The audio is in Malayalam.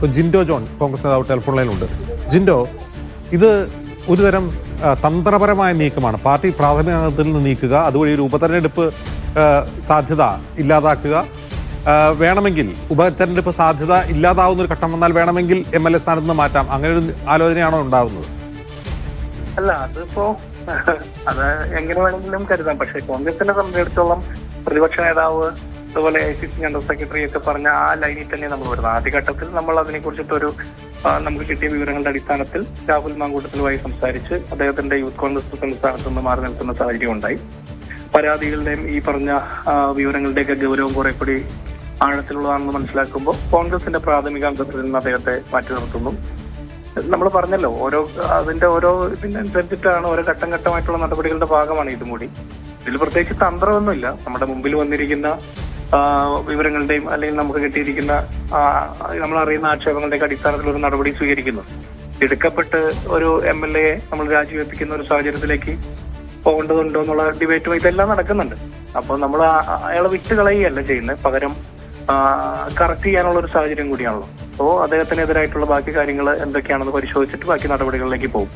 ജിൻഡോ ജോൺ കോൺഗ്രസ് നേതാവ് ടെലിഫോൺ ലൈനിലുണ്ട്. ജിൻഡോ, ഇത് ഒരുതരം തന്ത്രപരമായ നീക്കമാണ്. പാർട്ടി പ്രാഥമിക അംഗത്തിൽ നിന്ന് നീക്കുക, അതുവഴി ഒരു ഉപതെരഞ്ഞെടുപ്പ് സാധ്യത ഇല്ലാതാക്കുക, വേണമെങ്കിൽ ഉപതെരഞ്ഞെടുപ്പ് സാധ്യത ഇല്ലാതാവുന്ന ഒരു ഘട്ടം വന്നാൽ വേണമെങ്കിൽ MLA സ്ഥാനത്ത് നിന്ന് മാറ്റാം, അങ്ങനെ ഒരു ആലോചനയാണോ ഉണ്ടാവുന്നത്? അല്ല, അതിപ്പോ അത് എങ്ങനെ വേണമെങ്കിലും കരുതാം. പക്ഷെ കോൺഗ്രസിനെ സംബന്ധിച്ചിടത്തോളം പ്രതിപക്ഷ നേതാവ് അതുപോലെ ICC ജനറൽ സെക്രട്ടറി ഒക്കെ പറഞ്ഞ ആ ലൈനിൽ തന്നെ നമ്മൾ വരുന്നത്. ആദ്യഘട്ടത്തിൽ നമ്മൾ അതിനെ കുറിച്ചിട്ടൊരു നമുക്ക് കിട്ടിയ വിവരങ്ങളുടെ അടിസ്ഥാനത്തിൽ രാഹുൽ മാങ്കൂട്ടത്തിലുമായി സംസാരിച്ച് അദ്ദേഹത്തിന്റെ യൂത്ത് കോൺഗ്രസ് പ്രസിഡന്റ് സ്ഥാനത്ത് നിന്ന് മാറി നിൽക്കുന്ന സാഹചര്യം ഉണ്ടായി. പരാതികളുടെയും ഈ പറഞ്ഞ വിവരങ്ങളുടെയൊക്കെ ഗൗരവം കുറെ കൂടി ആഴത്തിലുള്ളതാണെന്ന് മനസ്സിലാക്കുമ്പോൾ കോൺഗ്രസിന്റെ പ്രാഥമിക അംഗത്തിൽ നിന്ന് അദ്ദേഹത്തെ മാറ്റി നിർത്തുന്നു. നമ്മൾ പറഞ്ഞല്ലോ, ഓരോ ഇതിനനുസരിച്ചിട്ടാണ് ഓരോ ഘട്ടം ഘട്ടമായിട്ടുള്ള നടപടികളുടെ ഭാഗമാണ് ഇതും കൂടി. ഇതിൽ പ്രത്യേകിച്ച് തന്ത്രമൊന്നുമില്ല. നമ്മുടെ മുമ്പിൽ വന്നിരിക്കുന്ന വിവരങ്ങളുടെയും അല്ലെങ്കിൽ നമുക്ക് കിട്ടിയിരിക്കുന്ന നമ്മൾ അറിയുന്ന ആക്ഷേപങ്ങളുടെയൊക്കെ അടിസ്ഥാനത്തിൽ ഒരു നടപടി സ്വീകരിക്കുന്നു. എടുക്കപ്പെട്ട് ഒരു MLA നമ്മൾ രാജിവെപ്പിക്കുന്ന ഒരു സാഹചര്യത്തിലേക്ക് പോകേണ്ടതുണ്ടോ എന്നുള്ള ഡിബേറ്റും ഇതെല്ലാം നടക്കുന്നുണ്ട്. അപ്പൊ നമ്മൾ അയാളെ വിട്ട് കളയുകയല്ല ചെയ്യുന്നത്, പകരം കറക്റ്റ് ചെയ്യാനുള്ള ഒരു സാഹചര്യം കൂടിയാണല്ലോ. അപ്പോൾ അദ്ദേഹത്തിനെതിരായിട്ടുള്ള ബാക്കി കാര്യങ്ങൾ എന്തൊക്കെയാണെന്ന് പരിശോധിച്ചിട്ട് ബാക്കി നടപടികളിലേക്ക് പോകും.